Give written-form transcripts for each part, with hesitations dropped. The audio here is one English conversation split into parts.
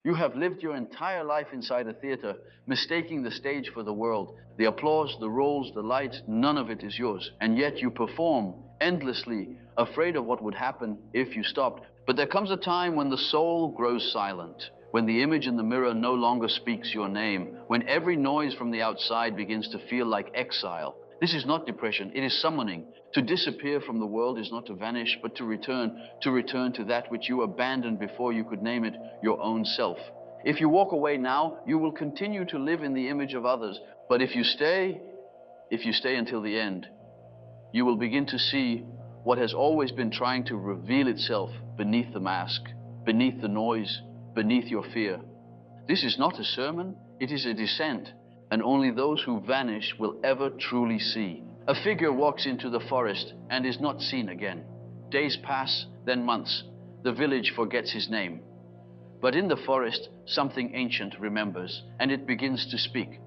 You have lived your entire life inside a theater, mistaking the stage for the world. The applause, the roles, the lights, none of it is yours. And yet you perform endlessly, afraid of what would happen if you stopped. But there comes a time when the soul grows silent, when the image in the mirror no longer speaks your name, when every noise from the outside begins to feel like exile. This is not depression, it is summoning. To disappear from the world is not to vanish, but to return to that which you abandoned before you could name it your own self. If you walk away now, you will continue to live in the image of others. But if you stay until the end, you will begin to see what has always been trying to reveal itself beneath the mask, beneath the noise, beneath your fear. This is not a sermon, it is a descent. And only those who vanish will ever truly see. A figure walks into the forest and is not seen again. Days pass, then months. The village forgets his name. But in the forest, something ancient remembers, and it begins to speak.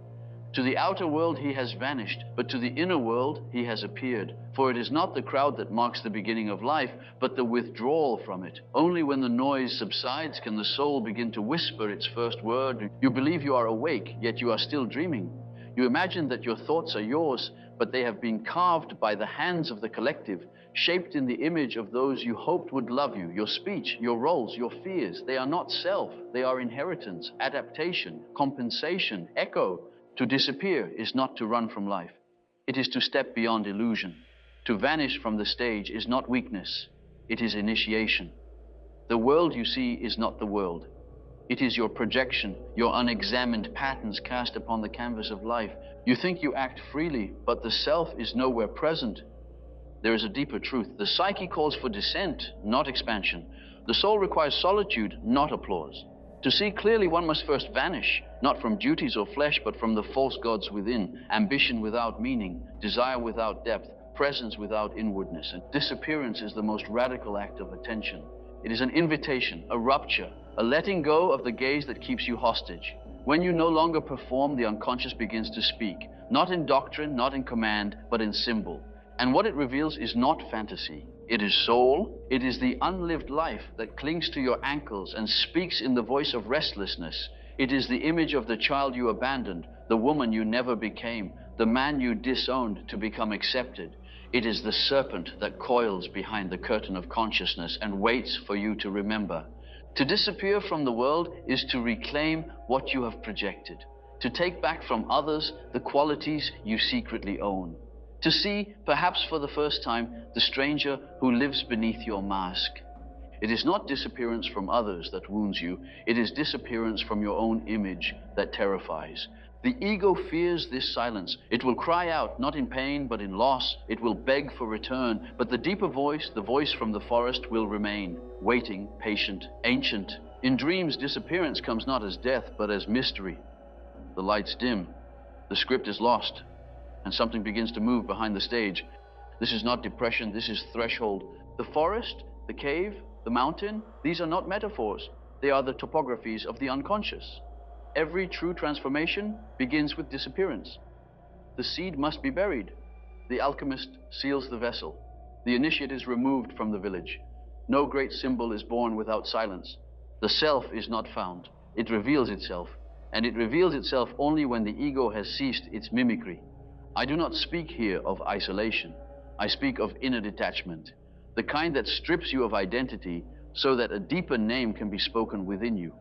To the outer world he has vanished, but to the inner world he has appeared. For it is not the crowd that marks the beginning of life, but the withdrawal from it. Only when the noise subsides can the soul begin to whisper its first word. You believe you are awake, yet you are still dreaming. You imagine that your thoughts are yours, but they have been carved by the hands of the collective, shaped in the image of those you hoped would love you. Your speech, your roles, your fears, they are not self. They are inheritance, adaptation, compensation, echo. To disappear is not to run from life. It is to step beyond illusion. To vanish from the stage is not weakness. It is initiation. The world you see is not the world. It is your projection, your unexamined patterns cast upon the canvas of life. You think you act freely, but the self is nowhere present. There is a deeper truth. The psyche calls for descent, not expansion. The soul requires solitude, not applause. To see clearly, one must first vanish, not from duties or flesh, but from the false gods within, ambition without meaning, desire without depth, presence without inwardness. And disappearance is the most radical act of attention. It is an invitation, a rupture, a letting go of the gaze that keeps you hostage. When you no longer perform, the unconscious begins to speak, not in doctrine, not in command, but in symbol. And what it reveals is not fantasy. It is soul. It is the unlived life that clings to your ankles and speaks in the voice of restlessness. It is the image of the child you abandoned, the woman you never became, the man you disowned to become accepted. It is the serpent that coils behind the curtain of consciousness and waits for you to remember. To disappear from the world is to reclaim what you have projected, to take back from others the qualities you secretly own. To see, perhaps for the first time, the stranger who lives beneath your mask. It is not disappearance from others that wounds you. It is disappearance from your own image that terrifies. The ego fears this silence. It will cry out, not in pain, but in loss. It will beg for return. But the deeper voice, the voice from the forest, will remain, waiting, patient, ancient. In dreams, disappearance comes not as death, but as mystery. The lights dim. The script is lost. And something begins to move behind the stage. This is not depression, this is threshold. The forest, the cave, the mountain, these are not metaphors. They are the topographies of the unconscious. Every true transformation begins with disappearance. The seed must be buried. The alchemist seals the vessel. The initiate is removed from the village. No great symbol is born without silence. The self is not found. It reveals itself. And it reveals itself only when the ego has ceased its mimicry. I do not speak here of isolation. I speak of inner detachment, the kind that strips you of identity so that a deeper name can be spoken within you.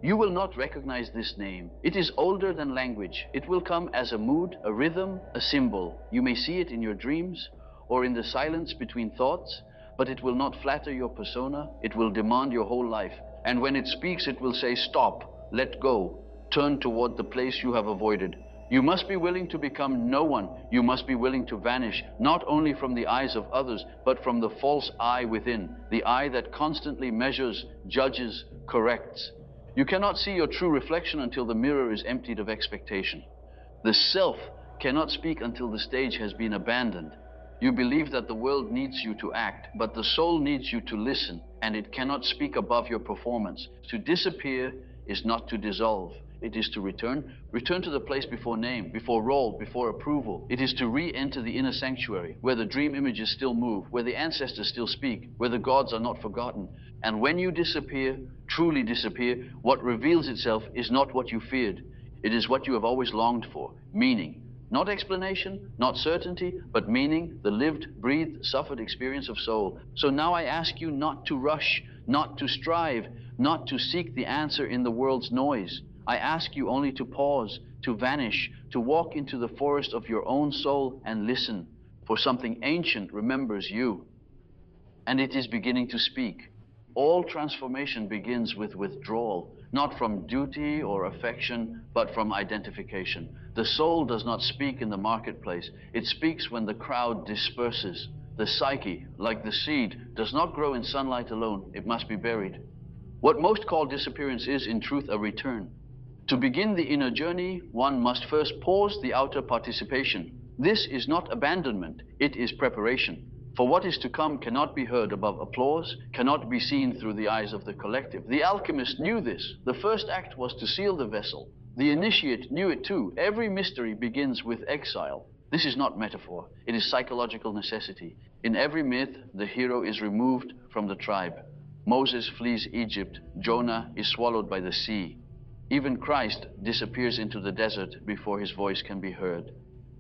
You will not recognize this name. It is older than language. It will come as a mood, a rhythm, a symbol. You may see it in your dreams or in the silence between thoughts, but it will not flatter your persona. It will demand your whole life. And when it speaks, it will say, stop, let go, turn toward the place you have avoided. You must be willing to become no one. You must be willing to vanish, not only from the eyes of others, but from the false eye within, the eye that constantly measures, judges, corrects. You cannot see your true reflection until the mirror is emptied of expectation. The self cannot speak until the stage has been abandoned. You believe that the world needs you to act, but the soul needs you to listen, and it cannot speak above your performance. To disappear is not to dissolve. It is to return to the place before name, before role, before approval. It is to re-enter the inner sanctuary, where the dream images still move, where the ancestors still speak, where the gods are not forgotten. And when you disappear, truly disappear, what reveals itself is not what you feared. It is what you have always longed for, meaning. Not explanation, not certainty, but meaning, the lived, breathed, suffered experience of soul. So now I ask you not to rush, not to strive, not to seek the answer in the world's noise. I ask you only to pause, to vanish, to walk into the forest of your own soul and listen, for something ancient remembers you. And it is beginning to speak. All transformation begins with withdrawal, not from duty or affection, but from identification. The soul does not speak in the marketplace. It speaks when the crowd disperses. The psyche, like the seed, does not grow in sunlight alone. It must be buried. What most call disappearance is, in truth, a return. To begin the inner journey, one must first pause the outer participation. This is not abandonment, it is preparation. For what is to come cannot be heard above applause, cannot be seen through the eyes of the collective. The alchemist knew this. The first act was to seal the vessel. The initiate knew it too. Every mystery begins with exile. This is not metaphor, it is psychological necessity. In every myth, the hero is removed from the tribe. Moses flees Egypt, Jonah is swallowed by the sea. Even Christ disappears into the desert before his voice can be heard.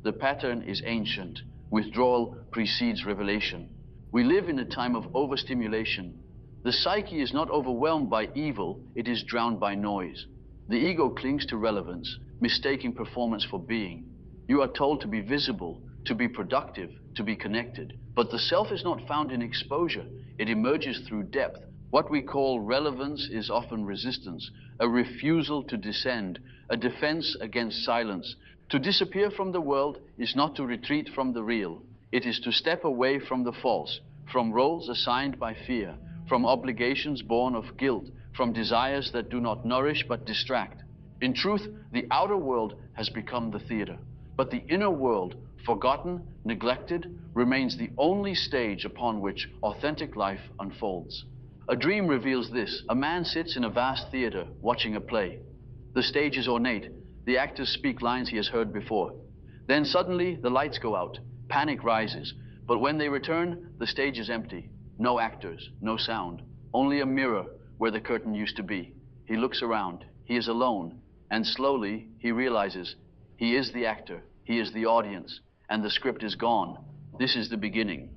The pattern is ancient. Withdrawal precedes revelation. We live in a time of overstimulation. The psyche is not overwhelmed by evil, it is drowned by noise. The ego clings to relevance, mistaking performance for being. You are told to be visible, to be productive, to be connected. But the self is not found in exposure, it emerges through depth. What we call relevance is often resistance, a refusal to descend, a defense against silence. To disappear from the world is not to retreat from the real. It is to step away from the false, from roles assigned by fear, from obligations born of guilt, from desires that do not nourish but distract. In truth, the outer world has become the theater, but the inner world, forgotten, neglected, remains the only stage upon which authentic life unfolds. A dream reveals this. A man sits in a vast theater watching a play. The stage is ornate. The actors speak lines he has heard before. Then suddenly the lights go out. Panic rises. But when they return, the stage is empty. No actors, no sound. Only a mirror where the curtain used to be. He looks around. He is alone. And slowly he realizes he is the actor. He is the audience. And the script is gone. This is the beginning.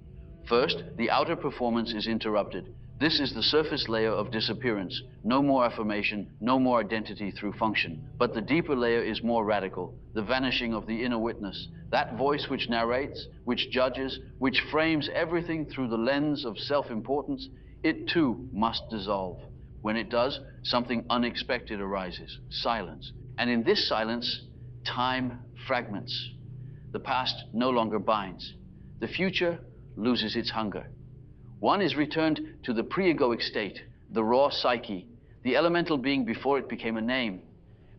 First, the outer performance is interrupted. This is the surface layer of disappearance. No more affirmation, no more identity through function. But the deeper layer is more radical, the vanishing of the inner witness. That voice which narrates, which judges, which frames everything through the lens of self-importance, it too must dissolve. When it does, something unexpected arises, silence. And in this silence, time fragments. The past no longer binds. The future loses its hunger. One is returned to the pre-egoic state, the raw psyche, the elemental being before it became a name.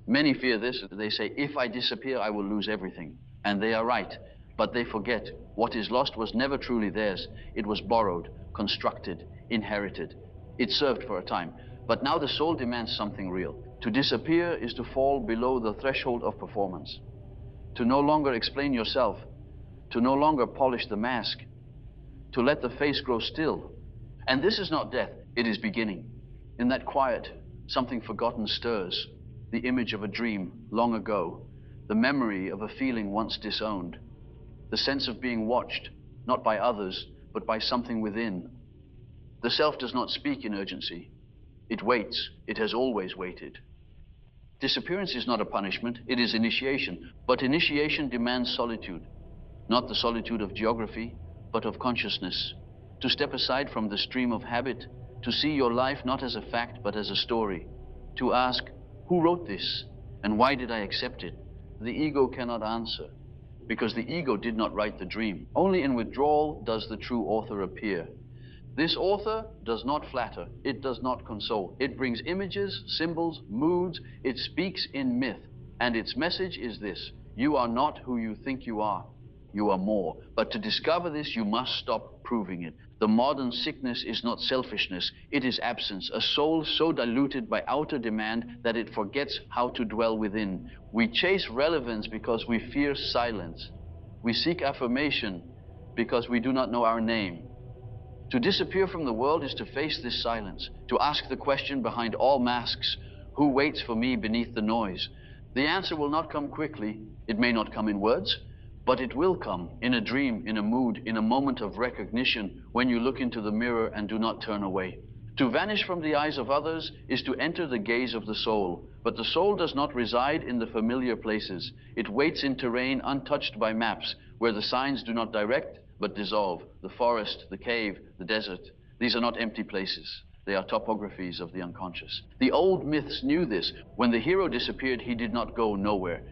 Many fear this. They say, if I disappear, I will lose everything. And they are right, but they forget what is lost was never truly theirs. It was borrowed, constructed, inherited. It served for a time, but now the soul demands something real. To disappear is to fall below the threshold of performance, to no longer explain yourself, to no longer polish the mask, to let the face grow still. And this is not death, it is beginning. In that quiet, something forgotten stirs, the image of a dream long ago, the memory of a feeling once disowned, the sense of being watched, not by others, but by something within. The self does not speak in urgency. It waits. It has always waited. Disappearance is not a punishment, it is initiation. But initiation demands solitude, not the solitude of geography, but of consciousness, to step aside from the stream of habit, to see your life not as a fact, but as a story, to ask, who wrote this, and why did I accept it? The ego cannot answer, because the ego did not write the dream. Only in withdrawal does the true author appear. This author does not flatter, it does not console. It brings images, symbols, moods, it speaks in myth, and its message is this: you are not who you think you are. You are more. But to discover this, you must stop proving it. The modern sickness is not selfishness, it is absence, a soul so diluted by outer demand that it forgets how to dwell within. We chase relevance because we fear silence. We seek affirmation because we do not know our name. To disappear from the world is to face this silence, to ask the question behind all masks, who waits for me beneath the noise? The answer will not come quickly. It may not come in words, but it will come in a dream, in a mood, in a moment of recognition, when you look into the mirror and do not turn away. To vanish from the eyes of others is to enter the gaze of the soul, but the soul does not reside in the familiar places. It waits in terrain untouched by maps, where the signs do not direct but dissolve. The forest, the cave, the desert, these are not empty places. They are topographies of the unconscious. The old myths knew this. When the hero disappeared, he did not go nowhere.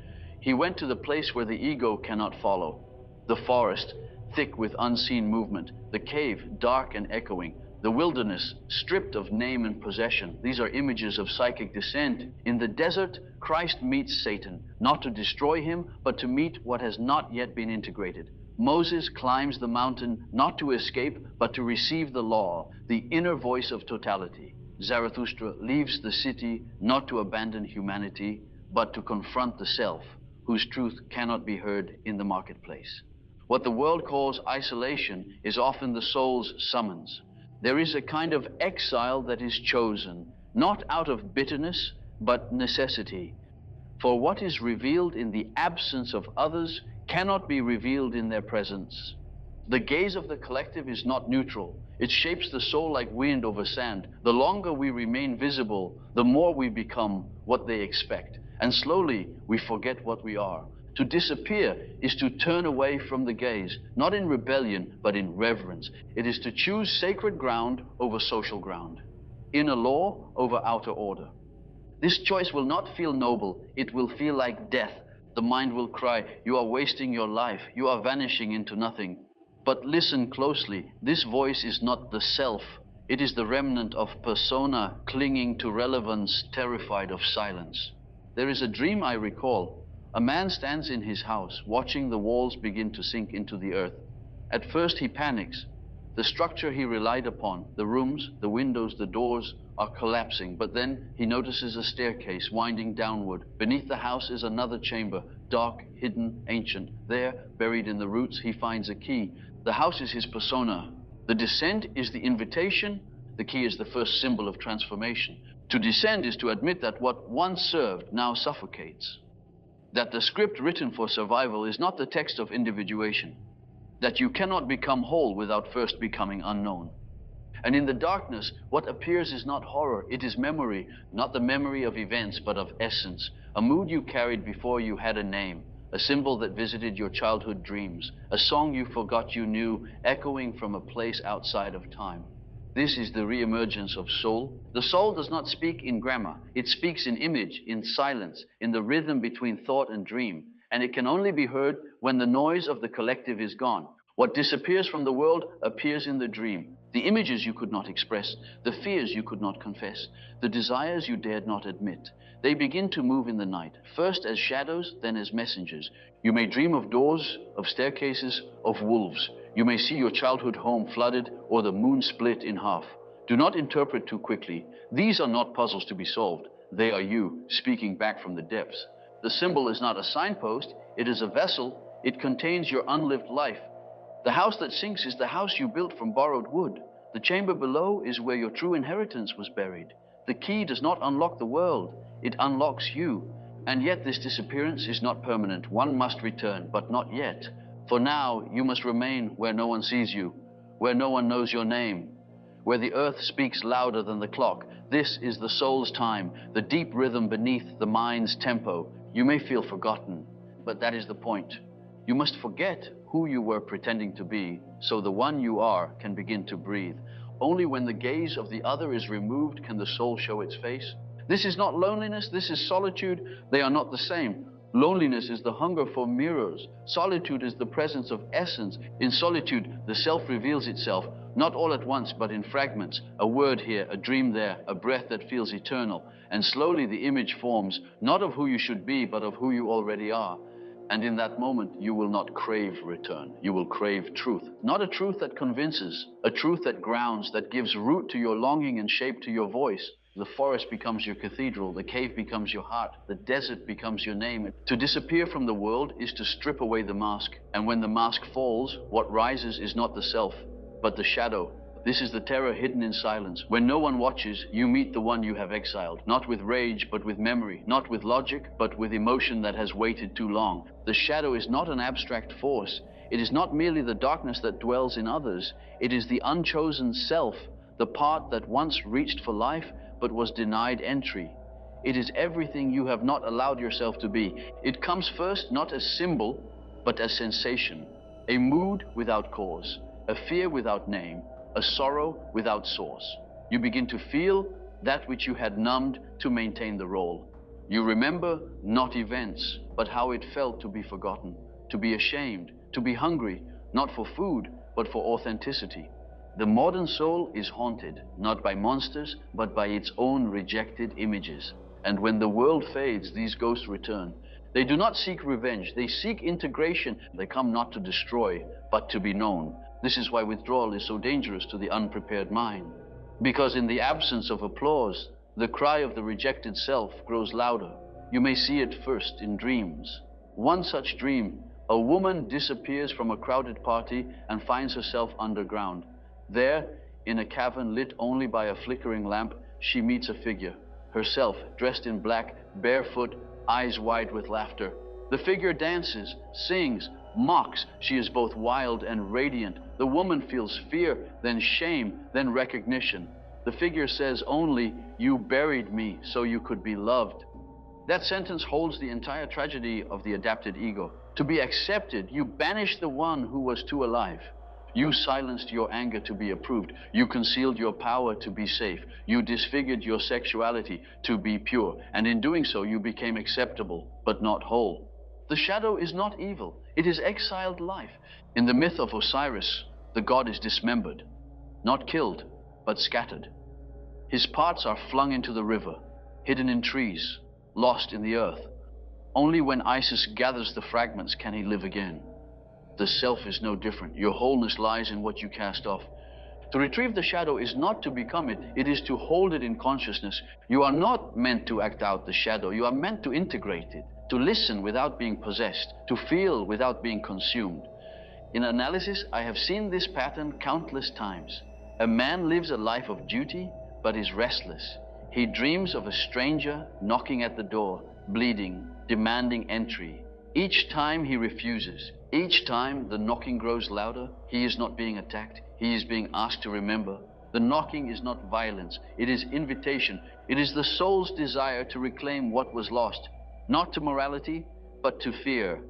He went to the place where the ego cannot follow. The forest, thick with unseen movement. The cave, dark and echoing. The wilderness, stripped of name and possession. These are images of psychic descent. In the desert, Christ meets Satan, not to destroy him, but to meet what has not yet been integrated. Moses climbs the mountain not to escape, but to receive the law, the inner voice of totality. Zarathustra leaves the city not to abandon humanity, but to confront the self, whose truth cannot be heard in the marketplace. What the world calls isolation is often the soul's summons. There is a kind of exile that is chosen, not out of bitterness, but necessity. For what is revealed in the absence of others cannot be revealed in their presence. The gaze of the collective is not neutral. It shapes the soul like wind over sand. The longer we remain visible, the more we become what they expect. And slowly we forget what we are. To disappear is to turn away from the gaze, not in rebellion, but in reverence. It is to choose sacred ground over social ground, inner law over outer order. This choice will not feel noble. It will feel like death. The mind will cry, you are wasting your life. You are vanishing into nothing. But listen closely. This voice is not the self. It is the remnant of persona clinging to relevance, terrified of silence. There is a dream I recall. A man stands in his house, watching the walls begin to sink into the earth. At first he panics. The structure he relied upon, the rooms, the windows, the doors, are collapsing, but then he notices a staircase winding downward. Beneath the house is another chamber, dark, hidden, ancient. There, buried in the roots, he finds a key. The house is his persona. The descent is the invitation. The key is the first symbol of transformation. To descend is to admit that what once served now suffocates. That the script written for survival is not the text of individuation. That you cannot become whole without first becoming unknown. And in the darkness, what appears is not horror, it is memory, not the memory of events, but of essence, a mood you carried before you had a name, a symbol that visited your childhood dreams, a song you forgot you knew, echoing from a place outside of time. This is the reemergence of soul. The soul does not speak in grammar, it speaks in image, in silence, in the rhythm between thought and dream, and it can only be heard when the noise of the collective is gone. What disappears from the world appears in the dream. The images you could not express, the fears you could not confess, the desires you dared not admit. They begin to move in the night, first as shadows, then as messengers. You may dream of doors, of staircases, of wolves. You may see your childhood home flooded or the moon split in half. Do not interpret too quickly. These are not puzzles to be solved. They are you speaking back from the depths. The symbol is not a signpost, it is a vessel. It contains your unlived life. The house that sinks is the house you built from borrowed wood. The chamber below is where your true inheritance was buried. The key does not unlock the world, it unlocks you. And yet this disappearance is not permanent. One must return, but not yet. For now, you must remain where no one sees you, where no one knows your name, where the earth speaks louder than the clock. This is the soul's time, the deep rhythm beneath the mind's tempo. You may feel forgotten, but that is the point. You must forget who you were pretending to be, so the one you are can begin to breathe. Only when the gaze of the other is removed can the soul show its face. This is not loneliness, this is solitude. They are not the same. Loneliness is the hunger for mirrors. Solitude is the presence of essence. In solitude, the self reveals itself, not all at once, but in fragments. A word here, a dream there, a breath that feels eternal. And slowly the image forms, not of who you should be, but of who you already are. And in that moment, you will not crave return. You will crave truth. Not a truth that convinces, a truth that grounds, that gives root to your longing and shape to your voice. The forest becomes your cathedral, the cave becomes your heart, the desert becomes your name. To disappear from the world is to strip away the mask. And when the mask falls, what rises is not the self, but the shadow, This is the terror hidden in silence. When no one watches, you meet the one you have exiled, not with rage, but with memory, not with logic, but with emotion that has waited too long. The shadow is not an abstract force. It is not merely the darkness that dwells in others. It is the unchosen self, the part that once reached for life, but was denied entry. It is everything you have not allowed yourself to be. It comes first not as symbol, but as sensation, a mood without cause, a fear without name, a sorrow without source. You begin to feel that which you had numbed to maintain the role. You remember not events, but how it felt to be forgotten, to be ashamed, to be hungry, not for food, but for authenticity. The modern soul is haunted, not by monsters, but by its own rejected images. And when the world fades, these ghosts return. They do not seek revenge, they seek integration. They come not to destroy, but to be known. This is why withdrawal is so dangerous to the unprepared mind. Because in the absence of applause, the cry of the rejected self grows louder. You may see it first in dreams. One such dream, a woman disappears from a crowded party and finds herself underground. There, in a cavern lit only by a flickering lamp, she meets a figure. Herself, dressed in black, barefoot, eyes wide with laughter. The figure dances, sings, mocks. She is both wild and radiant. The woman feels fear, then shame, then recognition. The figure says only, "You buried me so you could be loved." That sentence holds the entire tragedy of the adapted ego. To be accepted, you banished the one who was too alive. You silenced your anger to be approved. You concealed your power to be safe. You disfigured your sexuality to be pure. And in doing so, you became acceptable, but not whole. The shadow is not evil. It is exiled life. In the myth of Osiris, the god is dismembered, not killed, but scattered. His parts are flung into the river, hidden in trees, lost in the earth. Only when Isis gathers the fragments can he live again. The self is no different. Your wholeness lies in what you cast off. To retrieve the shadow is not to become it, it is to hold it in consciousness. You are not meant to act out the shadow, you are meant to integrate it, to listen without being possessed, to feel without being consumed. In analysis, I have seen this pattern countless times. A man lives a life of duty, but is restless. He dreams of a stranger knocking at the door, bleeding, demanding entry. Each time he refuses. Each time the knocking grows louder, he is not being attacked, he is being asked to remember. The knocking is not violence, it is invitation. It is the soul's desire to reclaim what was lost, not to morality, but to fear.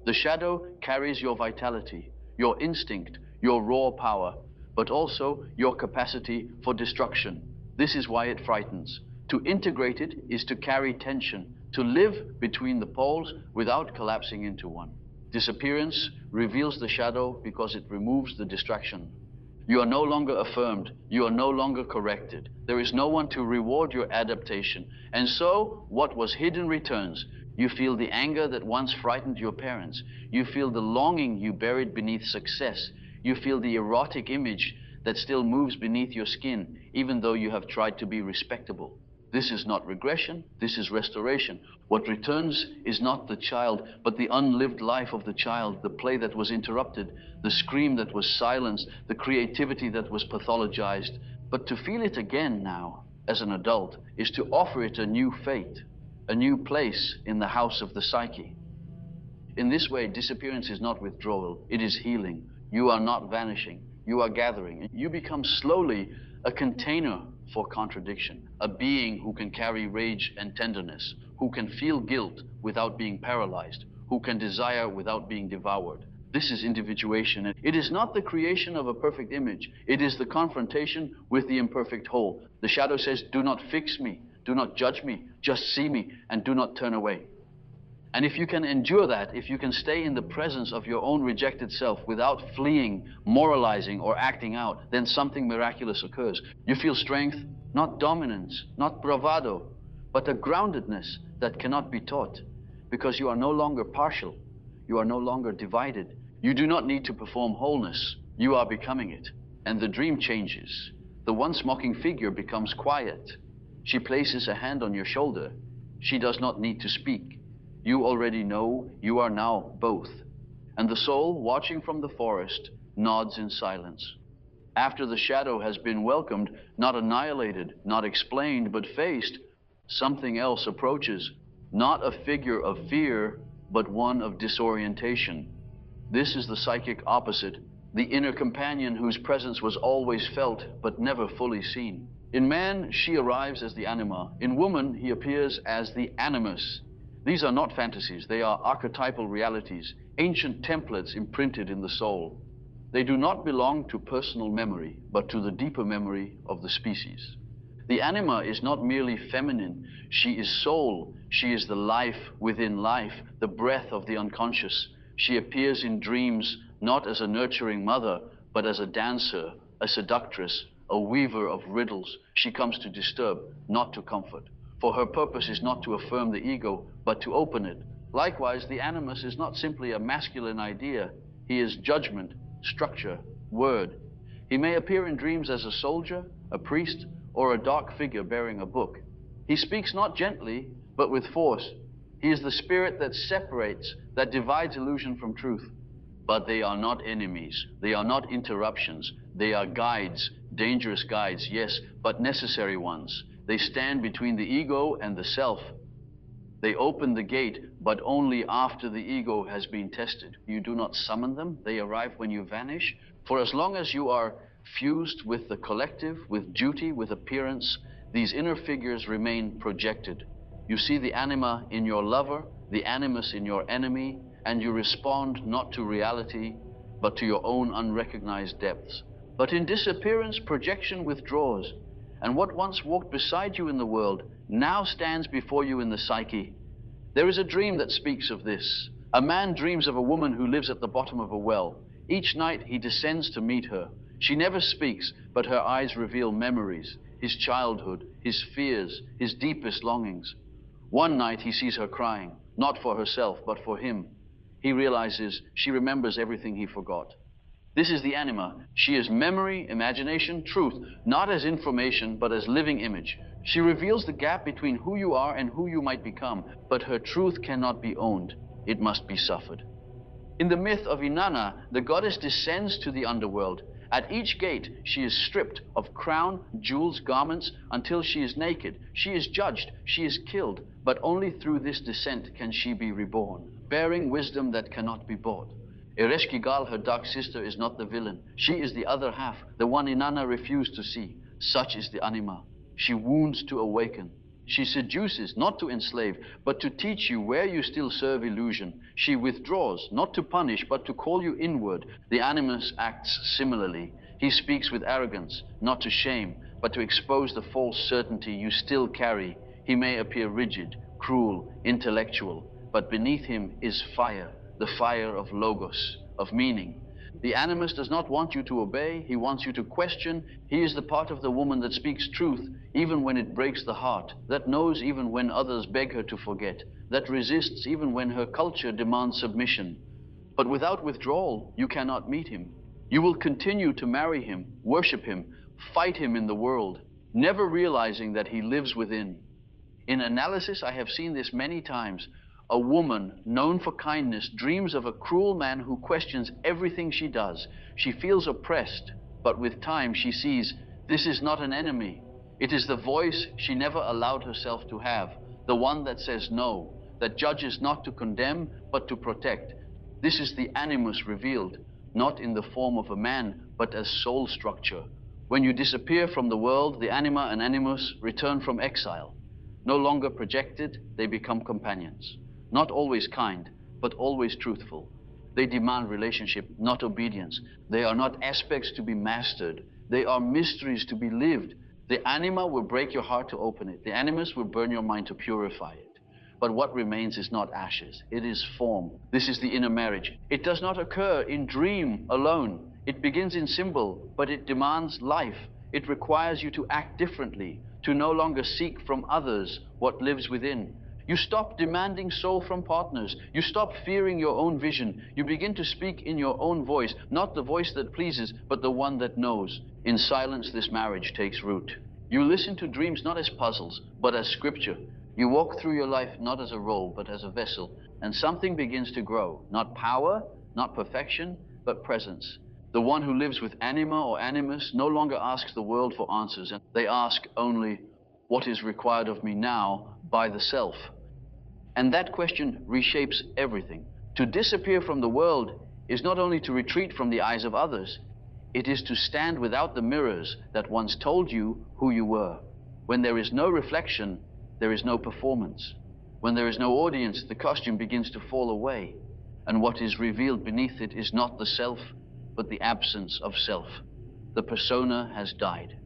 The shadow carries your vitality, your instinct, your raw power, but also your capacity for destruction. This is why it frightens. To integrate it is to carry tension, to live between the poles without collapsing into one. Disappearance reveals the shadow because it removes the distraction. You are no longer affirmed. You are no longer corrected. There is no one to reward your adaptation. And so, what was hidden returns. You feel the anger that once frightened your parents. You feel the longing you buried beneath success. You feel the erotic image that still moves beneath your skin, even though you have tried to be respectable. This is not regression, this is restoration. What returns is not the child, but the unlived life of the child, the play that was interrupted, the scream that was silenced, the creativity that was pathologized. But to feel it again now, as an adult, is to offer it a new fate, a new place in the house of the psyche. In this way, disappearance is not withdrawal, it is healing. You are not vanishing, you are gathering. You become slowly a container for contradiction, a being who can carry rage and tenderness, who can feel guilt without being paralyzed, who can desire without being devoured. This is individuation. It is not the creation of a perfect image. It is the confrontation with the imperfect whole. The shadow says, do not fix me, do not judge me, just see me, and do not turn away. And if you can endure that, if you can stay in the presence of your own rejected self without fleeing, moralizing, or acting out, then something miraculous occurs. You feel strength, not dominance, not bravado, but a groundedness that cannot be taught, because you are no longer partial, you are no longer divided. You do not need to perform wholeness, you are becoming it. And the dream changes. The once mocking figure becomes quiet. She places a hand on your shoulder. She does not need to speak. You already know you are now both. And the soul, watching from the forest, nods in silence. After the shadow has been welcomed, not annihilated, not explained, but faced, something else approaches, not a figure of fear, but one of disorientation. This is the psychic opposite, the inner companion whose presence was always felt but never fully seen. In man, she arrives as the anima. In woman, he appears as the animus. These are not fantasies, they are archetypal realities, ancient templates imprinted in the soul. They do not belong to personal memory, but to the deeper memory of the species. The anima is not merely feminine, she is soul, she is the life within life, the breath of the unconscious. She appears in dreams not as a nurturing mother, but as a dancer, a seductress, a weaver of riddles. She comes to disturb, not to comfort. For her purpose is not to affirm the ego, but to open it. Likewise, the animus is not simply a masculine idea. He is judgment, structure, word. He may appear in dreams as a soldier, a priest, or a dark figure bearing a book. He speaks not gently, but with force. He is the spirit that separates, that divides illusion from truth. But they are not enemies. They are not interruptions. They are guides, dangerous guides, yes, but necessary ones. They stand between the ego and the self. They open the gate, but only after the ego has been tested. You do not summon them. They arrive when you vanish. For as long as you are fused with the collective, with duty, with appearance, these inner figures remain projected. You see the anima in your lover, the animus in your enemy, and you respond not to reality, but to your own unrecognized depths. But in disappearance, projection withdraws, and what once walked beside you in the world now stands before you in the psyche. There is a dream that speaks of this. A man dreams of a woman who lives at the bottom of a well. Each night he descends to meet her. She never speaks, but her eyes reveal memories, his childhood, his fears, his deepest longings. One night he sees her crying, not for herself, but for him. He realizes she remembers everything he forgot. This is the anima. She is memory, imagination, truth, not as information, but as living image. She reveals the gap between who you are and who you might become, but her truth cannot be owned. It must be suffered. In the myth of Inanna, the goddess descends to the underworld. At each gate, she is stripped of crown, jewels, garments, until she is naked. She is judged, she is killed, but only through this descent can she be reborn, bearing wisdom that cannot be bought. Ereshkigal, her dark sister, is not the villain. She is the other half, the one Inanna refused to see. Such is the anima. She wounds to awaken. She seduces, not to enslave, but to teach you where you still serve illusion. She withdraws, not to punish, but to call you inward. The animus acts similarly. He speaks with arrogance, not to shame, but to expose the false certainty you still carry. He may appear rigid, cruel, intellectual, but beneath him is fire, the fire of logos, of meaning. The animus does not want you to obey, he wants you to question. He is the part of the woman that speaks truth, even when it breaks the heart, that knows even when others beg her to forget, that resists even when her culture demands submission. But without withdrawal, you cannot meet him. You will continue to marry him, worship him, fight him in the world, never realizing that he lives within. In analysis, I have seen this many times. A woman known for kindness dreams of a cruel man who questions everything she does. She feels oppressed, but with time she sees this is not an enemy. It is the voice she never allowed herself to have, the one that says no, that judges not to condemn, but to protect. This is the animus revealed, not in the form of a man, but as soul structure. When you disappear from the world, the anima and animus return from exile. No longer projected, they become companions. Not always kind, but always truthful. They demand relationship, not obedience. They are not aspects to be mastered. They are mysteries to be lived. The anima will break your heart to open it. The animus will burn your mind to purify it. But what remains is not ashes. It is form. This is the inner marriage. It does not occur in dream alone. It begins in symbol, but it demands life. It requires you to act differently, to no longer seek from others what lives within. You stop demanding soul from partners. You stop fearing your own vision. You begin to speak in your own voice, not the voice that pleases, but the one that knows. In silence, this marriage takes root. You listen to dreams not as puzzles, but as scripture. You walk through your life not as a role, but as a vessel, and something begins to grow. Not power, not perfection, but presence. The one who lives with anima or animus no longer asks the world for answers, and they ask only, what is required of me now by the self? And that question reshapes everything. To disappear from the world is not only to retreat from the eyes of others, it is to stand without the mirrors that once told you who you were. When there is no reflection, there is no performance. When there is no audience, the costume begins to fall away, and what is revealed beneath it is not the self, but the absence of self. The persona has died.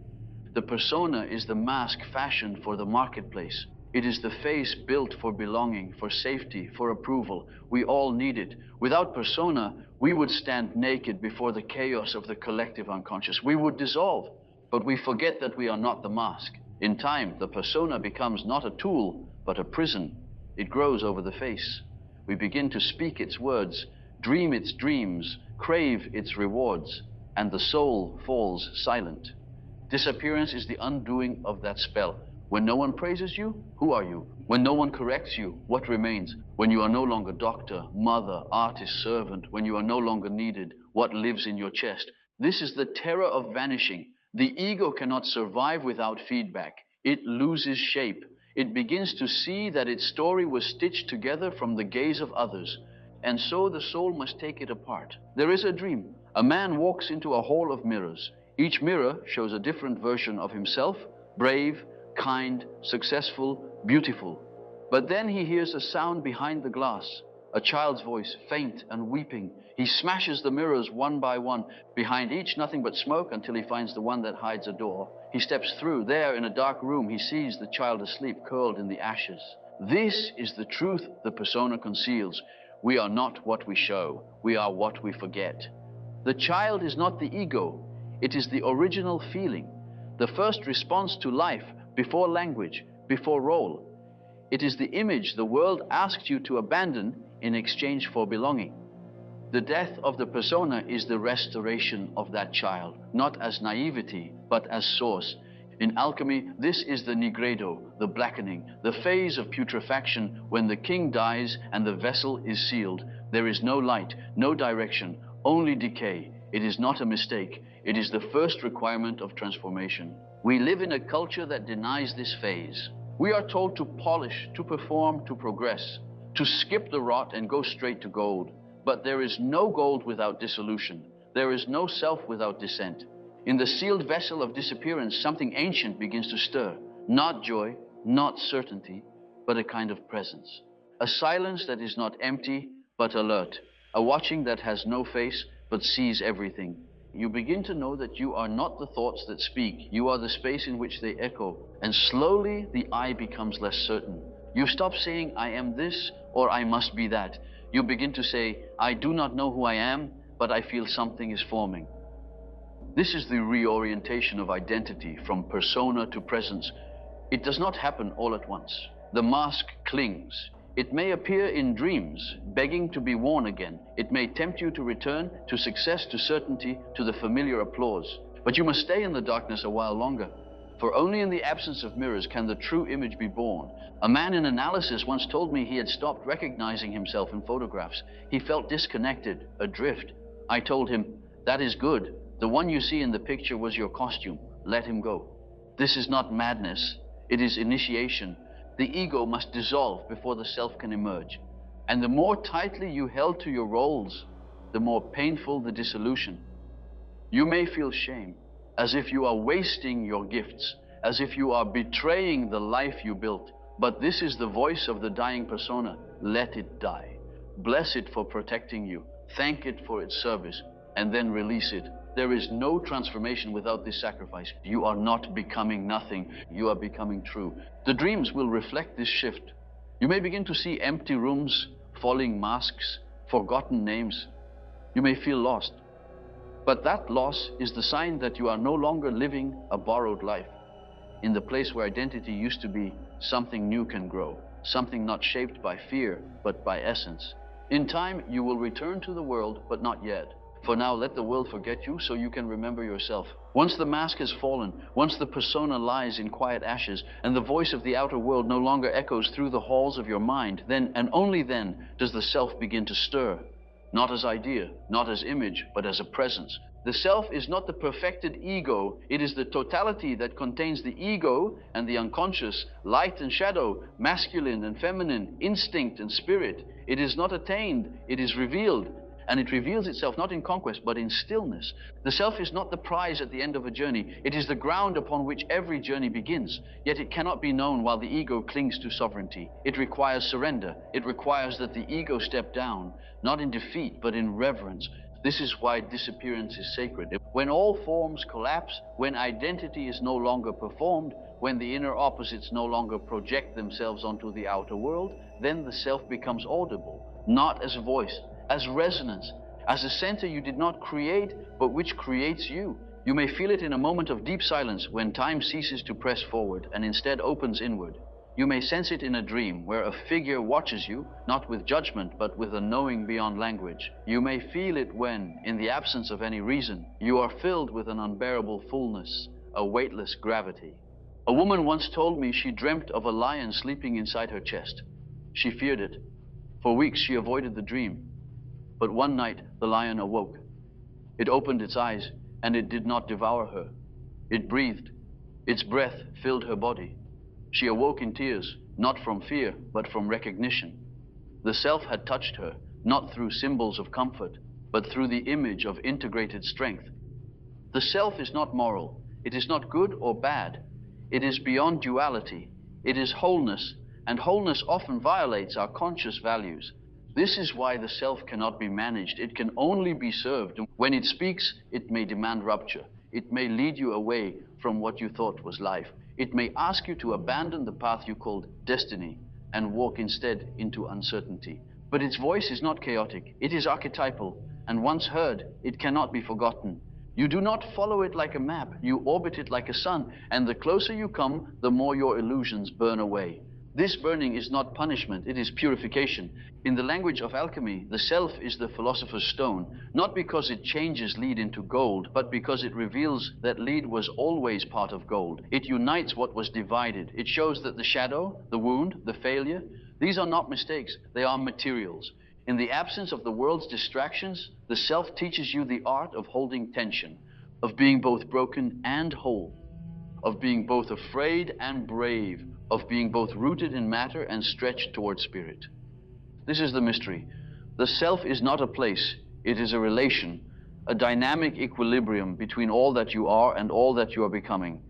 The persona is the mask fashioned for the marketplace. It is the face built for belonging, for safety, for approval. We all need it. Without persona, we would stand naked before the chaos of the collective unconscious. We would dissolve, but we forget that we are not the mask. In time, the persona becomes not a tool, but a prison. It grows over the face. We begin to speak its words, dream its dreams, crave its rewards, and the soul falls silent. Disappearance is the undoing of that spell. When no one praises you, who are you? When no one corrects you, what remains? When you are no longer doctor, mother, artist, servant, when you are no longer needed, what lives in your chest? This is the terror of vanishing. The ego cannot survive without feedback. It loses shape. It begins to see that its story was stitched together from the gaze of others, and so the soul must take it apart. There is a dream. A man walks into a hall of mirrors. Each mirror shows a different version of himself, brave, kind, successful, beautiful. But then he hears a sound behind the glass, a child's voice, faint and weeping. He smashes the mirrors one by one. Behind each, nothing but smoke until he finds the one that hides a door. He steps through. There, in a dark room, he sees the child asleep, curled in the ashes. This is the truth the persona conceals. We are not what we show. We are what we forget. The child is not the ego. It is the original feeling, the first response to life, before language, before role. It is the image the world asked you to abandon in exchange for belonging. The death of the persona is the restoration of that child, not as naivety, but as source. In alchemy, this is the nigredo, the blackening, the phase of putrefaction when the king dies and the vessel is sealed. There is no light, no direction, only decay. It is not a mistake. It is the first requirement of transformation. We live in a culture that denies this phase. We are told to polish, to perform, to progress, to skip the rot and go straight to gold. But there is no gold without dissolution. There is no self without dissent. In the sealed vessel of disappearance, something ancient begins to stir. Not joy, not certainty, but a kind of presence. A silence that is not empty, but alert. A watching that has no face, but sees everything. You begin to know that you are not the thoughts that speak. You are the space in which they echo. And slowly, the I becomes less certain. You stop saying, I am this, or I must be that. You begin to say, I do not know who I am, but I feel something is forming. This is the reorientation of identity from persona to presence. It does not happen all at once. The mask clings. It may appear in dreams, begging to be worn again. It may tempt you to return to success, to certainty, to the familiar applause. But you must stay in the darkness a while longer, for only in the absence of mirrors can the true image be born. A man in analysis once told me he had stopped recognizing himself in photographs. He felt disconnected, adrift. I told him, that is good. The one you see in the picture was your costume. Let him go. This is not madness. It is initiation. The ego must dissolve before the self can emerge. And the more tightly you held to your roles, the more painful the dissolution. You may feel shame, as if you are wasting your gifts, as if you are betraying the life you built. But this is the voice of the dying persona. Let it die. Bless it for protecting you. Thank it for its service, and then release it. There is no transformation without this sacrifice. You are not becoming nothing. You are becoming true. The dreams will reflect this shift. You may begin to see empty rooms, falling masks, forgotten names. You may feel lost. But that loss is the sign that you are no longer living a borrowed life. In the place where identity used to be, something new can grow. Something not shaped by fear, but by essence. In time, you will return to the world, but not yet. For now, let the world forget you so you can remember yourself. Once the mask has fallen, once the persona lies in quiet ashes, and the voice of the outer world no longer echoes through the halls of your mind, then and only then does the self begin to stir. Not as idea, not as image, but as a presence. The self is not the perfected ego. It is the totality that contains the ego and the unconscious, light and shadow, masculine and feminine, instinct and spirit. It is not attained, it is revealed. And it reveals itself not in conquest, but in stillness. The self is not the prize at the end of a journey. It is the ground upon which every journey begins. Yet it cannot be known while the ego clings to sovereignty. It requires surrender. It requires that the ego step down, not in defeat, but in reverence. This is why disappearance is sacred. When all forms collapse, when identity is no longer performed, when the inner opposites no longer project themselves onto the outer world, then the self becomes audible, not as a voice, as resonance, as a center you did not create, but which creates you. You may feel it in a moment of deep silence when time ceases to press forward and instead opens inward. You may sense it in a dream where a figure watches you, not with judgment, but with a knowing beyond language. You may feel it when, in the absence of any reason, you are filled with an unbearable fullness, a weightless gravity. A woman once told me she dreamt of a lion sleeping inside her chest. She feared it. For weeks she avoided the dream. But one night the lion awoke. It opened its eyes, and it did not devour her. It breathed. Its breath filled her body. She awoke in tears, not from fear, but from recognition. The self had touched her, not through symbols of comfort, but through the image of integrated strength. The self is not moral. It is not good or bad. It is beyond duality. It is wholeness, and wholeness often violates our conscious values. This is why the self cannot be managed. It can only be served. When it speaks, it may demand rupture. It may lead you away from what you thought was life. It may ask you to abandon the path you called destiny and walk instead into uncertainty. But its voice is not chaotic. It is archetypal, and once heard, it cannot be forgotten. You do not follow it like a map. You orbit it like a sun, and the closer you come, the more your illusions burn away. This burning is not punishment, it is purification. In the language of alchemy, the self is the philosopher's stone, not because it changes lead into gold, but because it reveals that lead was always part of gold. It unites what was divided. It shows that the shadow, the wound, the failure, these are not mistakes, they are materials. In the absence of the world's distractions, the self teaches you the art of holding tension, of being both broken and whole, of being both afraid and brave, of being both rooted in matter and stretched toward spirit. This is the mystery. The self is not a place, it is a relation, a dynamic equilibrium between all that you are and all that you are becoming.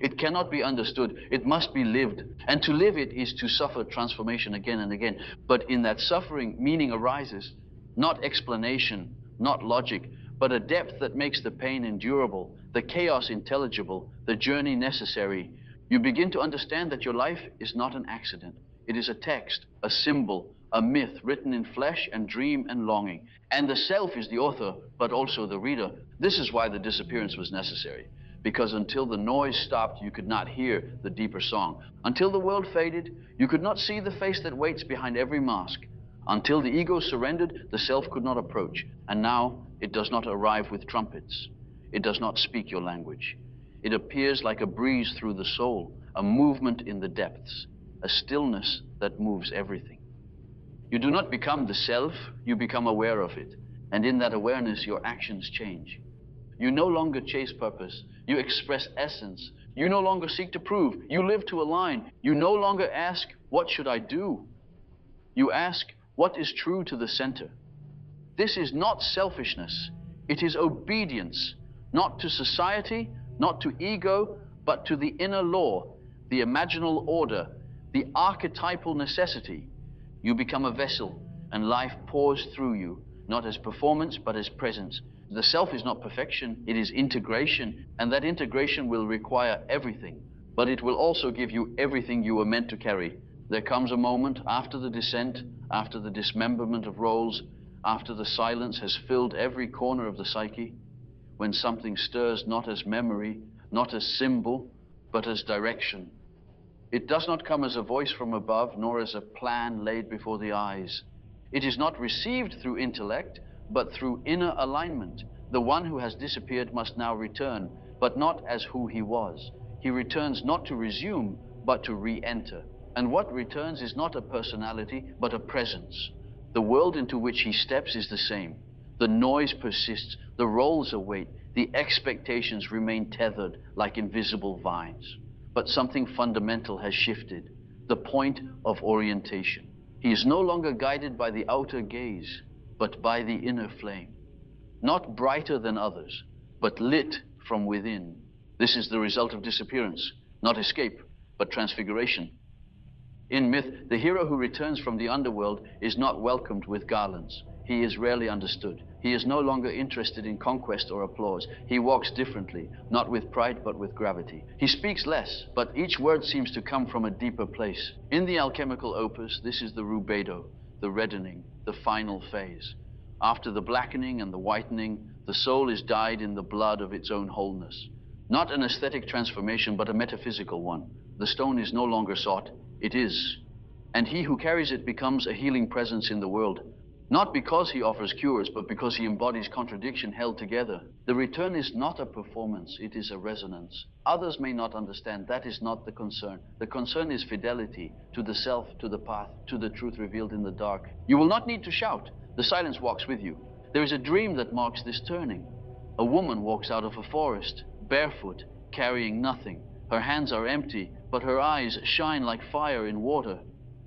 It cannot be understood, it must be lived. And to live it is to suffer transformation again and again. But in that suffering, meaning arises, not explanation, not logic, but a depth that makes the pain endurable, the chaos intelligible, the journey necessary. You begin to understand that your life is not an accident. It is a text, a symbol, a myth written in flesh and dream and longing. And the self is the author, but also the reader. This is why the disappearance was necessary. Because until the noise stopped, you could not hear the deeper song. Until the world faded, you could not see the face that waits behind every mask. Until the ego surrendered, the self could not approach. And now it does not arrive with trumpets. It does not speak your language. It appears like a breeze through the soul, a movement in the depths, a stillness that moves everything. You do not become the self, you become aware of it. And in that awareness, your actions change. You no longer chase purpose, you express essence. You no longer seek to prove, you live to align. You no longer ask, what should I do? You ask, what is true to the center? This is not selfishness, it is obedience, not to society, not to ego, but to the inner law, the imaginal order, the archetypal necessity. You become a vessel, and life pours through you, not as performance, but as presence. The self is not perfection, it is integration, and that integration will require everything, but it will also give you everything you were meant to carry. There comes a moment after the descent, after the dismemberment of roles, after the silence has filled every corner of the psyche, when something stirs not as memory, not as symbol, but as direction. It does not come as a voice from above, nor as a plan laid before the eyes. It is not received through intellect, but through inner alignment. The one who has disappeared must now return, but not as who he was. He returns not to resume, but to re-enter. And what returns is not a personality, but a presence. The world into which he steps is the same. The noise persists, the roles await, the expectations remain tethered like invisible vines. But something fundamental has shifted, the point of orientation. He is no longer guided by the outer gaze, but by the inner flame. Not brighter than others, but lit from within. This is the result of disappearance, not escape, but transfiguration. In myth, the hero who returns from the underworld is not welcomed with garlands. He is rarely understood. He is no longer interested in conquest or applause. He walks differently, not with pride, but with gravity. He speaks less, but each word seems to come from a deeper place. In the alchemical opus, this is the rubedo, the reddening, the final phase. After the blackening and the whitening, the soul is dyed in the blood of its own wholeness. Not an aesthetic transformation, but a metaphysical one. The stone is no longer sought, it is. And he who carries it becomes a healing presence in the world. Not because he offers cures, but because he embodies contradiction held together. The return is not a performance, it is a resonance. Others may not understand, that is not the concern. The concern is fidelity to the self, to the path, to the truth revealed in the dark. You will not need to shout. The silence walks with you. There is a dream that marks this turning. A woman walks out of a forest, barefoot, carrying nothing. Her hands are empty, but her eyes shine like fire in water.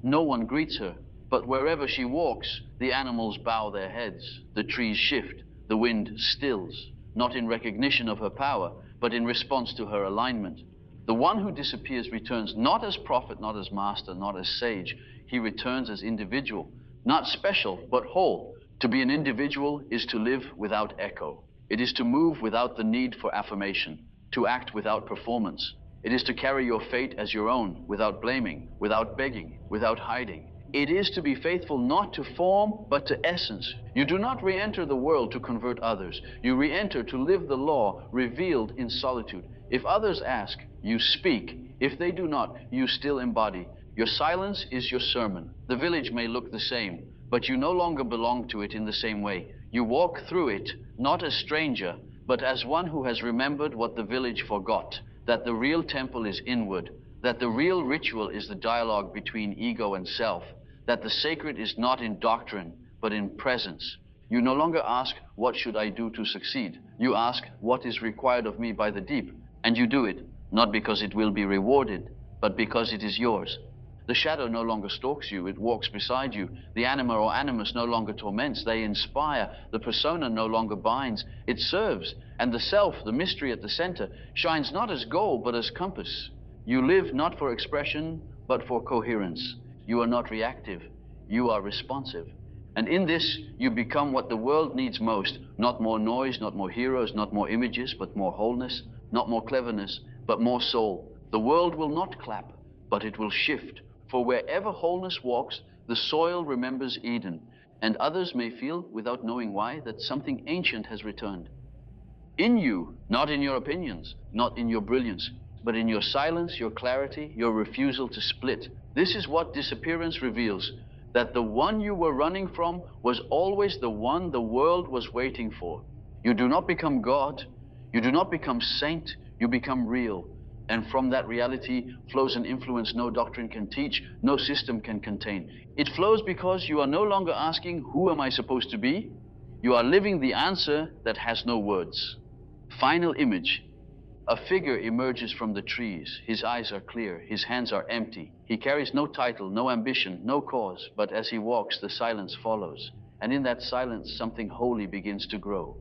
No one greets her, but wherever she walks, the animals bow their heads. The trees shift, the wind stills, not in recognition of her power, but in response to her alignment. The one who disappears returns not as prophet, not as master, not as sage. He returns as individual, not special, but whole. To be an individual is to live without echo. It is to move without the need for affirmation, to act without performance. It is to carry your fate as your own, without blaming, without begging, without hiding. It is to be faithful not to form, but to essence. You do not re-enter the world to convert others. You re-enter to live the law revealed in solitude. If others ask, you speak. If they do not, you still embody. Your silence is your sermon. The village may look the same, but you no longer belong to it in the same way. You walk through it, not as stranger, but as one who has remembered what the village forgot, that the real temple is inward, that the real ritual is the dialogue between ego and self, that the sacred is not in doctrine, but in presence. You no longer ask, what should I do to succeed? You ask, what is required of me by the deep? And you do it, not because it will be rewarded, but because it is yours. The shadow no longer stalks you, it walks beside you. The anima or animus no longer torments, they inspire. The persona no longer binds, it serves. And the self, the mystery at the center, shines not as goal, but as compass. You live not for expression, but for coherence. You are not reactive, you are responsive. And in this, you become what the world needs most. Not more noise, not more heroes, not more images, but more wholeness. Not more cleverness, but more soul. The world will not clap, but it will shift. For wherever wholeness walks, the soil remembers Eden, and others may feel, without knowing why, that something ancient has returned. In you, not in your opinions, not in your brilliance, but in your silence, your clarity, your refusal to split. This is what disappearance reveals, that the one you were running from was always the one the world was waiting for. You do not become God, you do not become saint, you become real. And from that reality flows an influence no doctrine can teach, no system can contain. It flows because you are no longer asking, who am I supposed to be? You are living the answer that has no words. Final image. A figure emerges from the trees. His eyes are clear, his hands are empty. He carries no title, no ambition, no cause, but as he walks, the silence follows. And in that silence, something holy begins to grow.